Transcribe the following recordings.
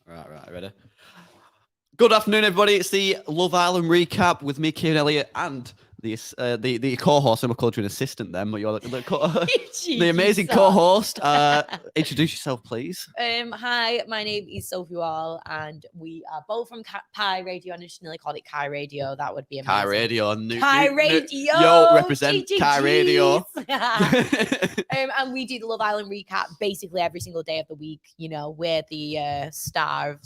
Right, ready? Good afternoon, everybody. It's the Love Island recap with me, Keiron Elliott, and the co-host. I'm called you an assistant then, but you're the amazing co-host. Introduce yourself, please. Hi, my name is Sophie Wall, and we are both from Pi Radio. I just nearly called it Kai Radio. That would be amazing. Kai Radio. Kai Radio. Yo, represent Kai Radio. And we do the Love Island recap basically every single day of the week. You know, we're the stars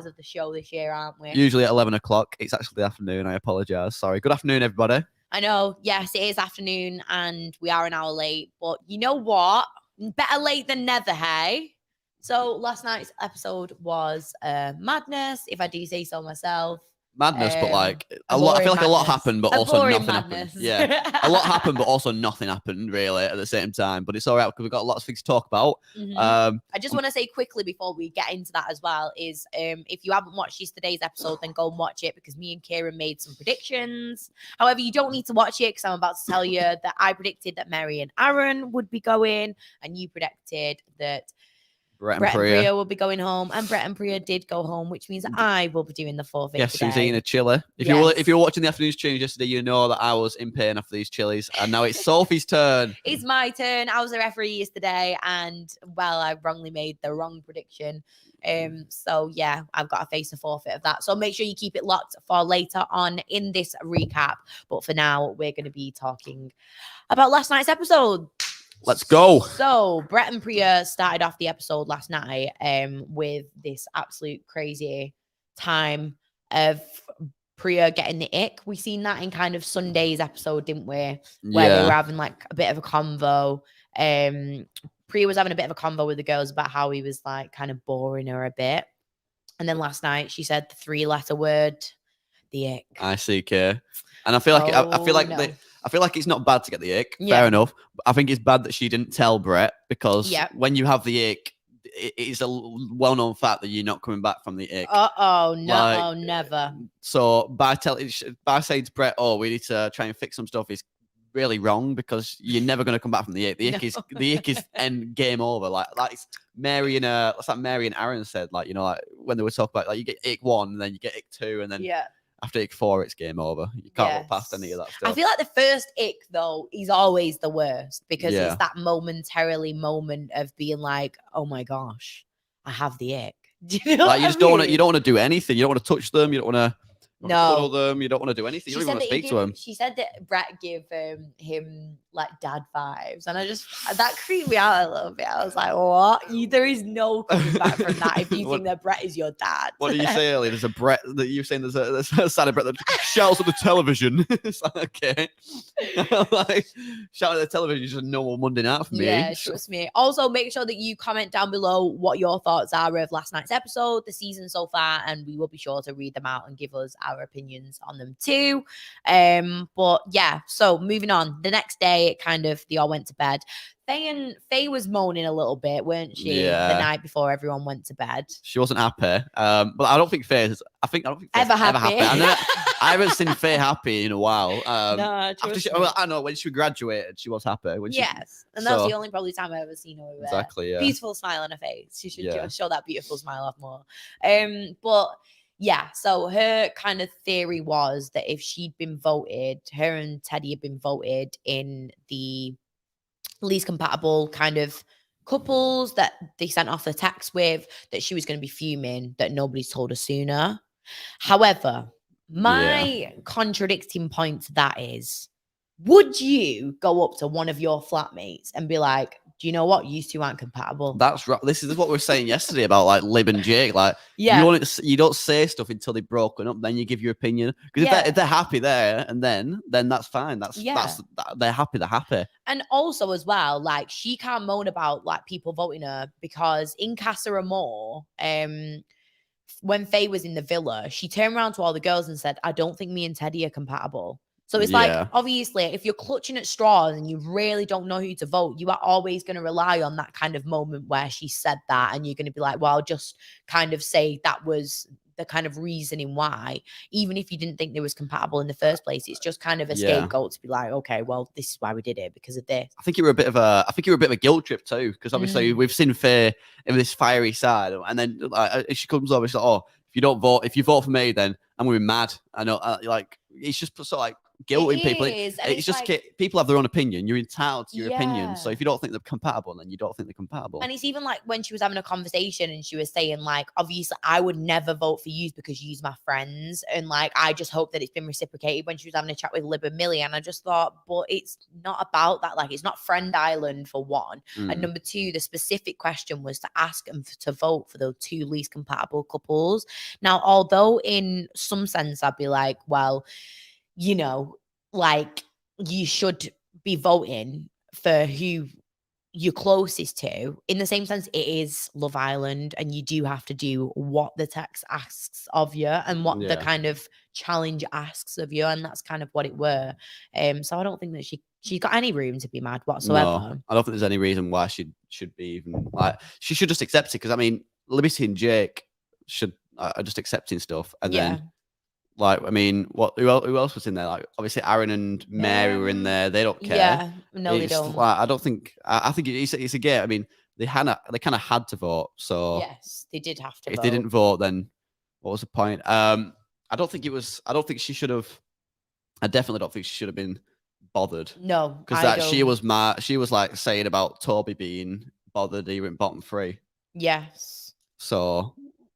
of the show this year, aren't we? Usually at 11 o'clock. It's actually the afternoon. I apologise. Sorry. Good afternoon, everybody. I know. Yes, it is afternoon, and we are an hour late. But you know what? Better late than never, hey? So last night's episode was madness, if I do say so myself. Madness, but like a lot. I feel like a lot happened, but also nothing madness. happened. Yeah, a lot happened, but also nothing happened really at the same time. But it's all right because we've got lots of things to talk about. Mm-hmm. I just want to say quickly before we get into that as well is if you haven't watched yesterday's episode, then go and watch it because me and Keiron made some predictions. However, you don't need to watch it because I'm about to tell you that I predicted that Mary and Aaron would be going, and you predicted that Brett and Priya will be going home, and Brett and Priya did go home, which means that I will be doing the forfeit. Yes, today. She's eating a chili. If you were watching the afternoon's change yesterday, you know that I was in pain after these chilies, and now it's Sophie's turn. It's my turn. I was the referee yesterday, and I wrongly made the wrong prediction. So yeah, I've got to face a forfeit of that. So make sure you keep it locked for later on in this recap. But for now, we're going to be talking about last night's episode. Let's go. So Brett and Priya started off the episode last night with this absolute crazy time of Priya getting the ick. We seen that in kind of Sunday's episode, didn't we? Where they were having like a bit of a convo. Priya was having a bit of a convo with the girls about how he was like kind of boring her a bit. And then last night she said the 3-letter word, the ick. I-C-K. And I feel like I feel like it's not bad to get the ick. Yeah. Fair enough. But I think it's bad that she didn't tell Brett because when you have the ick, it's a well-known fact that you're not coming back from the ick. No, never. So by saying to Brett, "Oh, we need to try and fix some stuff," is really wrong because you're never going to come back from the ick. The ick is end game over. Like it's Mary and Aaron said, like, you know, like when they were talking about like you get ick 1 and then you get ick 2 and then after ick 4, it's game over. You can't look past any of that stuff. I feel like the first ick, though, is always the worst because it's that moment of being like, oh my gosh, I have the ick. Do you know like you just don't want to. You don't want to do anything. You don't want to touch them. You don't want to cuddle them. You don't want to do anything. You don't even want to speak to them. She said that Brett gave him like dad vibes, and that creeped me out a little bit. I was like, what? There is no coming back from that if you think that Brett is your dad. What did you say earlier? There's a Brett that you're saying there's a side of Brett that shouts at the television. It's like, okay. Like, shout at the television is just a normal Monday night for me. Yeah, trust me. Also, make sure that you comment down below what your thoughts are of last night's episode, the season so far, and we will be sure to read them out and give us our opinions on them too. But yeah, so moving on. The next day, they all went to bed. Faye was moaning a little bit, weren't she? Yeah. The night before everyone went to bed. She wasn't happy. But I don't think Faye's ever happy. I haven't seen Faye happy in a while. No, I know when she graduated, she was happy. And that's the only probably time I've ever seen her with exactly, peaceful smile on her face. She should just show that beautiful smile off more. But yeah, so her kind of theory was that if she'd been voted, her and Teddy had been voted in the least compatible kind of couples that they sent off the text with, that she was going to be fuming that nobody's told her sooner. However, my contradicting point to that is, would you go up to one of your flatmates and be like, do you know what? You two aren't compatible. That's right. This is what we were saying yesterday about like Lib and Jake. Like, you don't say stuff until they've broken up. Then you give your opinion because if they're happy there, and then that's fine. They're happy. They're happy. And also as well, like she can't moan about like people voting her because in Casa Amor, when Faye was in the villa, she turned around to all the girls and said, "I don't think me and Teddy are compatible." So it's like, obviously, if you're clutching at straws and you really don't know who to vote, you are always going to rely on that kind of moment where she said that. And you're going to be like, well, I'll just kind of say that was the kind of reasoning why, even if you didn't think they was compatible in the first place, it's just kind of a scapegoat to be like, okay, well, this is why we did it, because of this. I think you were a bit of a guilt trip too, because obviously we've seen Faye in this fiery side, and then she comes over, she's like, oh, if you vote for me, then I'm gonna be mad. I know, like, it's just sort of like guilting people. It's just like, people have their own opinion. You're entitled to your opinion. So if you don't think they're compatible, then you don't think they're compatible. And it's even like when she was having a conversation and she was saying, like, obviously I would never vote for you because you're my friends. And like, I just hope that it's been reciprocated, when she was having a chat with Lib and Millie. And I just thought, but it's not about that. Like, it's not Friend Island, for one. And number two, the specific question was to ask them to vote for the two least compatible couples. Now, although in some sense I'd be like, well, you know, like, you should be voting for who you're closest to. In the same sense, it is Love Island, and you do have to do what the text asks of you and what the kind of challenge asks of you, and that's kind of what it were. So I don't think that she's got any room to be mad whatsoever. No, I don't think there's any reason why she should be even, like, she should just accept it, because I mean, Liberty and Jake should are just accepting stuff, and then, like, I mean, who else was in there? Like, obviously Aaron and Mary were in there. They don't care. Yeah, no, they don't. Like, I don't think. I think it's a game. I mean, they kind of had to vote. So yes, they did have to. If they didn't vote, then what was the point? I don't think it was. I don't think she should have. I definitely don't think she should have been bothered. No, because she was like saying about Toby being bothered he went bottom 3. Yes. So.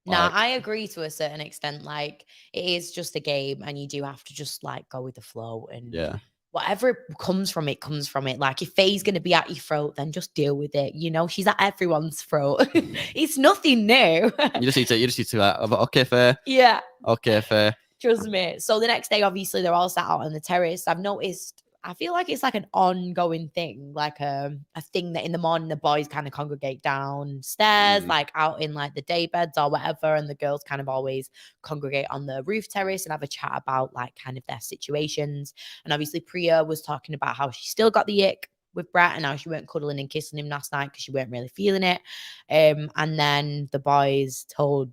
Nah, I agree to a certain extent. Like, it is just a game, and you do have to just like go with the flow, and whatever comes from it comes from it. Like, if Faye's gonna be at your throat, then just deal with it. You know, she's at everyone's throat. It's nothing new. You just need to okay, Faye. Yeah. Okay, Faye. Trust me. So the next day, obviously, they're all sat out on the terrace. I've noticed, I feel like it's like an ongoing thing, like a thing that in the morning the boys kind of congregate downstairs, like out in like the day beds or whatever, and the girls kind of always congregate on the roof terrace and have a chat about like kind of their situations. And obviously Priya was talking about how she still got the ick with Brett, and how she weren't cuddling and kissing him last night because she weren't really feeling it. And then the boys told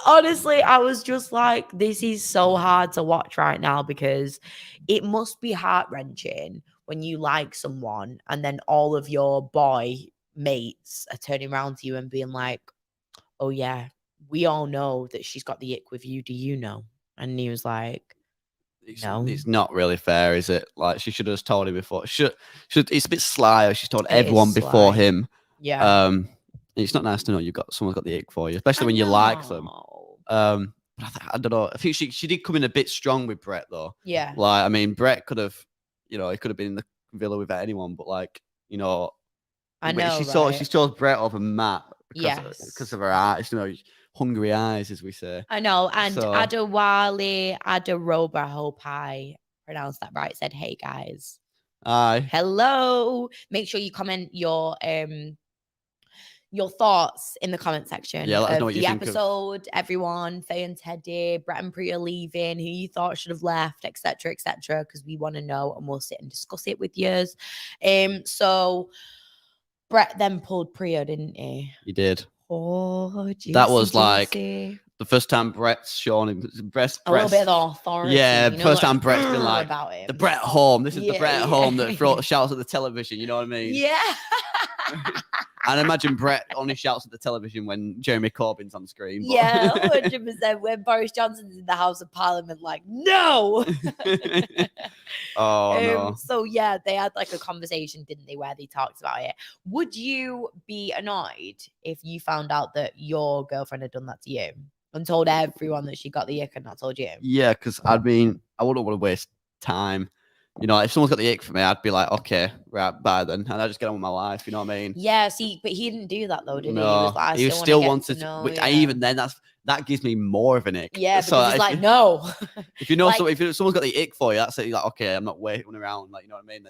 honestly, I was just like, this is so hard to watch right now, because it must be heart-wrenching when you like someone and then all of your boy mates are turning around to you and being like, oh yeah, we all know that she's got the ick with you. Do you know? And he was like, no. It's not really fair, is it? Like, she should have just told him before. It's a bit sly. She's told everyone before him. Yeah. It's not nice to know someone's got the ick for you, especially when you like them. But I don't know. I think she did come in a bit strong with Brett, though. Yeah. Like, I mean, Brett could have, he could have been in the villa with anyone, but like, I know. She chose Brett over Matt because of her eyes, hungry eyes, as we say. I know. And Adewale Aderoba, I hope I pronounced that right, said, "Hey guys, hi, hello." Make sure you comment your thoughts in the comment section. Yeah, let us know what you think episode, everyone, Faye and Teddy, Brett and Priya leaving, who you thought should have left, etc., because we want to know, and we'll sit and discuss it with you. So Brett then pulled Priya, didn't he? He did. Oh, juicy, that was like juicy. The first time Brett's shown him a little bit of authority. Yeah, first time Brett's been like, about him. The Brett at home. This is the Brett at home that shouts at the television. You know what I mean? Yeah. And imagine Brett only shouts at the television when Jeremy Corbyn's on screen. But... Yeah, 100%. When Boris Johnson's in the House of Parliament, like, no. No. So yeah, they had like a conversation, didn't they, where they talked about it. Would you be annoyed if you found out that your girlfriend had done that to you and told everyone that she got the ick and not told you? Yeah, because I wouldn't want to waste time. If someone's got the ick for me, I'd be like, okay, right, bye then. And I just get on with my life, you know what I mean? Yeah, see, but he didn't do that though, did he? No, he was like, he still wanted to, which even then, that gives me more of an ick. Yeah, because it's like, no. If you know, like, if someone's got the ick for you, that's it. You're like, okay, I'm not waiting around, like, you know what I mean?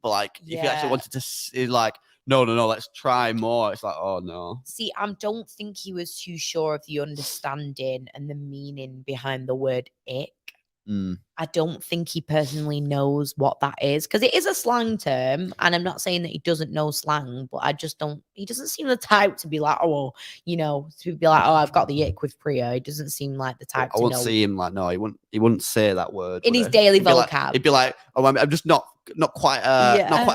But like, if you actually wanted to, like, no, let's try more. It's like, oh no. See, I don't think he was too sure of the understanding and the meaning behind the word ick. I don't think he personally knows what that is, because it is a slang term, and I'm not saying that he doesn't know slang, but I just don't. He doesn't seem the type to be like, oh, to be like, oh, I've got the ick with Priya. He doesn't seem like the type. I wouldn't see him like, no, he wouldn't say that word in his daily vocab. He'd be like, oh, I'm just not quite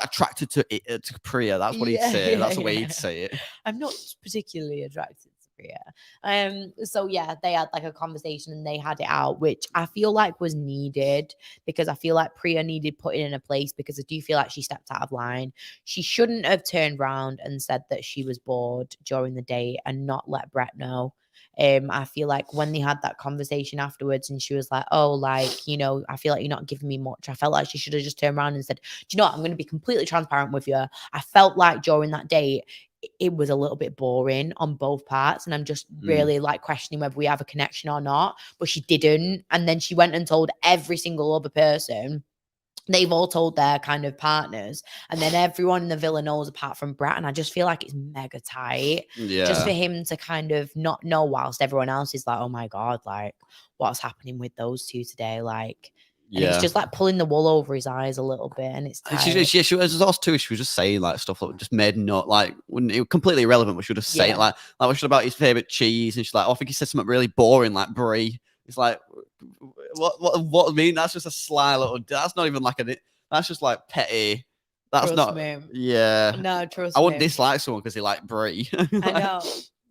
attracted to Priya. That's what he'd say. That's the way he'd say it. I'm not particularly attracted to Priya. So yeah, they had like a conversation and they had it out, which I feel like was needed, because I feel like Priya needed putting in a place, because I do feel like she stepped out of line. She shouldn't have turned around and said that she was bored during the date and not let Brett know. I feel like when they had that conversation afterwards and she was like, oh, like, I feel like you're not giving me much. I felt like she should have just turned around and said, do you know what? I'm going to be completely transparent with you. I felt like during that date, it was a little bit boring on both parts, and I'm just really like questioning whether we have a connection or not. But she didn't. And then she went and told every single other person. They've all told their kind of partners, and then everyone in the villa knows apart from Brett. And I just feel like it's mega tight. Yeah. Just for him to kind of not know, whilst everyone else is like, oh my God, like what's happening with those two today? Like, and it's just like pulling the wool over his eyes a little bit, and it's she was also too. She was just saying like stuff that just made not like when it was completely irrelevant. But she would just say like what should about his favorite cheese, and she's like, oh, I think he said something really boring like brie. It's like, what I mean? That's just a sly little. That's not even like that's just like petty. That's trust not. Me. Yeah. No, trust I wouldn't me. dislike someone because they like brie. I know.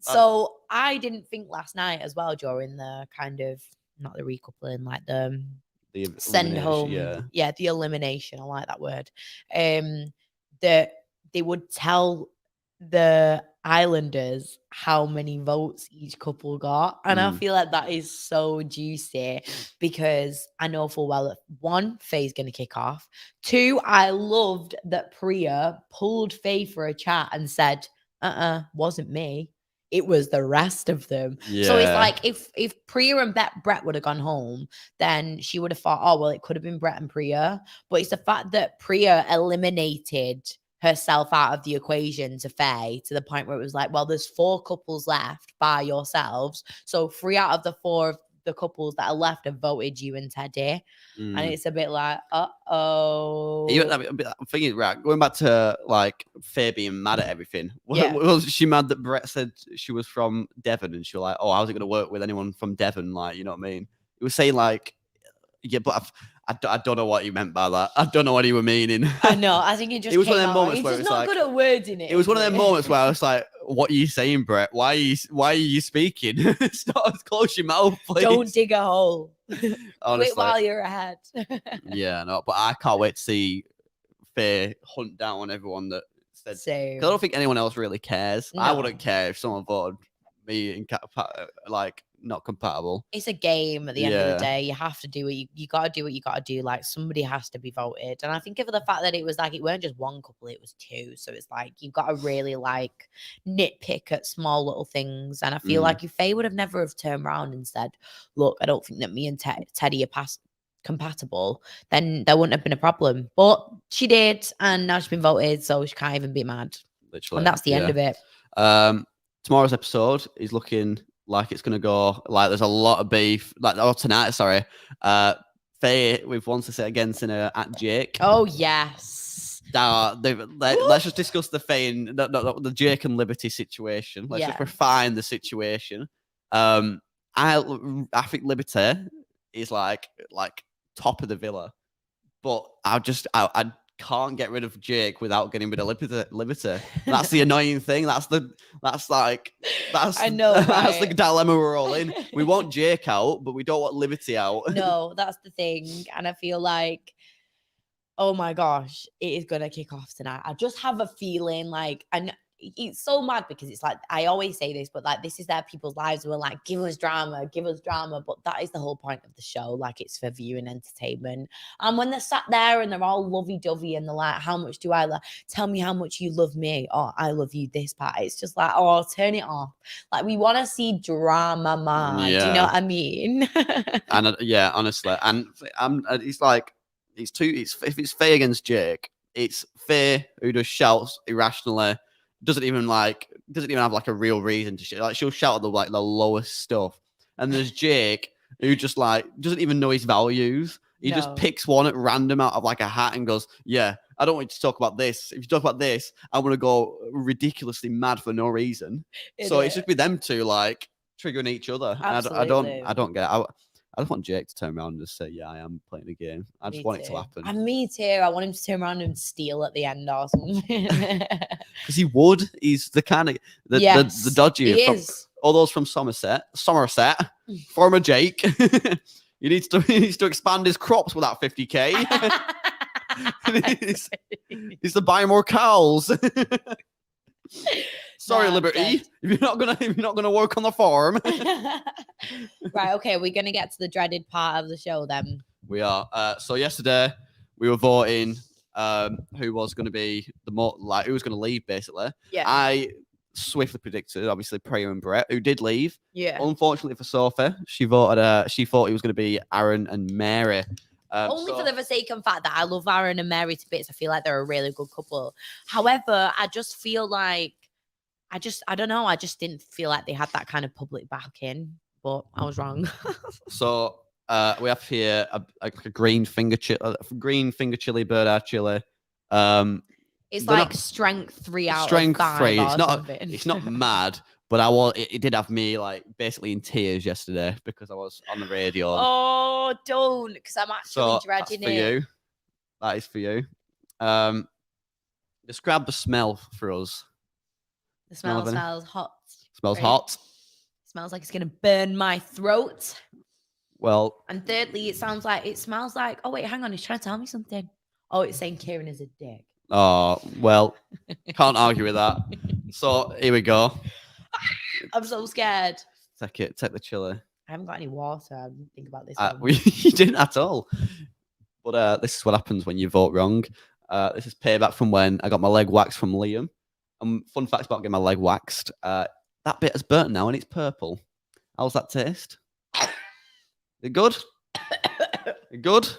So I didn't think last night as well, during the kind of not the recoupling, like the send home, the elimination. I like that word. That they would tell the Islanders how many votes each couple got, and I feel like that is so juicy, because I know full well that 1, Faye's going to kick off. 2, I loved that Priya pulled Faye for a chat and said, wasn't me. It was the rest of them. Yeah. So it's like if Priya and Brett would have gone home, then she would have thought, oh, well, it could have been Brett and Priya. But it's the fact that Priya eliminated herself out of the equation to Faye, to the point where it was like, well, there's 4 couples left by yourselves. So 3 out of the 4 of the couples that are left have voted you and Teddy. And it's a bit like, uh-oh. I'm thinking, right, going back to like Faye being mad at everything. Was she mad that Brett said she was from Devon, and she was like, oh, how's it going to work with anyone from Devon? Like, you know what I mean? It was saying like, yeah, but I don't know what you meant by that. I don't know what you were meaning. I know. I think it was one of them moments where it's not good at words in it. It was one of them moments where I was like, what are you saying, Brett? Why are you speaking? Stop, close your mouth, please. Don't dig a hole. Honestly. Quit while you're ahead. Yeah, no, but I can't wait to see Faye hunt down everyone that said. Because I don't think anyone else really cares. No. I wouldn't care if someone voted me in like not compatible. It's a game at the end of the day. You have to do what you got to do what you got to do. Like, somebody has to be voted. And I think of the fact that it was like, it weren't just 1 couple, it was 2. So it's like, you've got to really like nitpick at small little things. And I feel like if Faye would have never have turned around and said, look, I don't think that me and Teddy are compatible, then there wouldn't have been a problem. But she did, and now she's been voted, so she can't even be mad. Literally. And that's the end of it. Tomorrow's episode is looking like it's going to go, like there's a lot of beef. Like, tonight, sorry. Faye, we've wants to sit against at Jake. Oh, yes. Let's just discuss the Faye and the Jake and Liberty situation. Let's just refine the situation. I think Liberty is like top of the villa, but I can't get rid of Jake without getting rid of Liberty. That's the annoying thing. That's I know, right? That's the dilemma we're all in. We want Jake out, but we don't want Liberty out. No, that's the thing. And I feel like, oh my gosh, it is gonna kick off tonight. I just have a feeling like, and it's so mad because it's like, I always say this, but like, this is their people's lives. We're like, give us drama. But that is the whole point of the show. Like, it's for viewing entertainment. And when they're sat there and they're all lovey-dovey and they're like, how much do I love? Tell me how much you love me. Oh, I love you this part. It's just like, oh, turn it off. Like, we want to see drama, man. Yeah. Do you know what I mean? And yeah, honestly. And it's like, if it's Faye against Jake, it's Faye who just shouts irrationally. Doesn't even have like a real reason to shout. Like, she'll shout at the lowest stuff. And there's Jake who just like doesn't even know his values. He just picks one at random out of like a hat and goes, "Yeah, I don't want you to talk about this. If you talk about this, I'm gonna go ridiculously mad for no reason." So it's just be them two like triggering each other. Absolutely. I don't get it. I just want Jake to turn around and just say, "Yeah, I am playing a game." I just want it to happen. And me too. I want him to turn around and steal at the end or something. Because he would. He's the kind of the dodgy. He is. All those from Somerset, former Jake. he needs to expand his crops with that 50k. he's to buy more cows. Sorry, Liberty. If you're not gonna work on the farm. Right, okay, we're gonna get to the dreaded part of the show then. We are. So yesterday we were voting who was gonna be who was gonna leave basically. Yeah. I swiftly predicted, obviously, Priya and Brett, who did leave. Yeah. Unfortunately for Sophie, she voted. She thought it was gonna be Aaron and Mary. Only for the forsaken fact that I love Aaron and Mary to bits. I feel like they're a really good couple. However, I just feel like I don't know. I just didn't feel like they had that kind of public backing, but I was wrong. So we have here a green finger chili, bird eye chili. It's like strength 3 out of 5. It's not mad, but it did have me like basically in tears yesterday because I was on the radio. Oh, don't, because I'm actually dreading it. You. That is for you. Describe the smell for us. The smell smells hot. Smells hot. Smells like it's gonna burn my throat. Well, and thirdly, it smells like. Oh wait, hang on, he's trying to tell me something. Oh, it's saying Keiron is a dick. Oh well, can't argue with that. So here we go. I'm so scared. Take the chili. I haven't got any water. I didn't think about this. You didn't at all. But this is what happens when you vote wrong. This is payback from when I got my leg waxed from Liam. Fun facts about getting my leg waxed. That bit is burnt now and it's purple. How's that taste? It good? It good?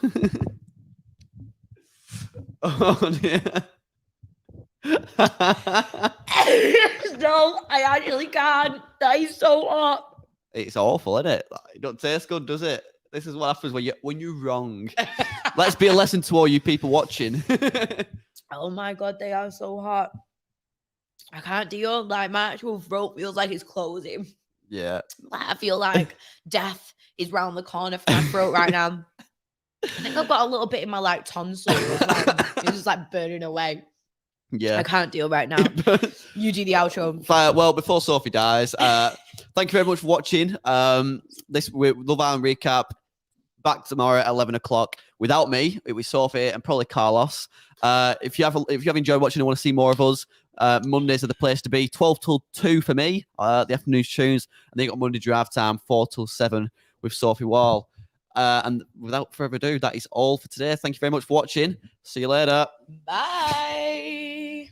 Oh dear. No, I actually can't. That is so hot. It's awful, isn't it? It don't taste good, does it? This is what happens when you're wrong. Let's be a lesson to all you people watching. Oh my god, they are so hot. I can't deal. Like my actual throat feels like it's closing. Yeah. Like, I feel like death is round the corner for my throat right now. I think I've got a little bit in my like tonsil. It's just like burning away. Yeah. I can't deal right now. You do the outro. Well, before Sophie dies, thank you very much for watching. This Love Island recap. Back tomorrow at 11 o'clock. Without me, it was Sophie and probably Carlos. If you have enjoyed watching and want to see more of us, Mondays are the place to be. 12 till 2 for me, the afternoon tunes, and then you got Monday drive time 4 till 7 with Sophie Wall. And without further ado, that is all for today. Thank you very much for watching. See you later. Bye.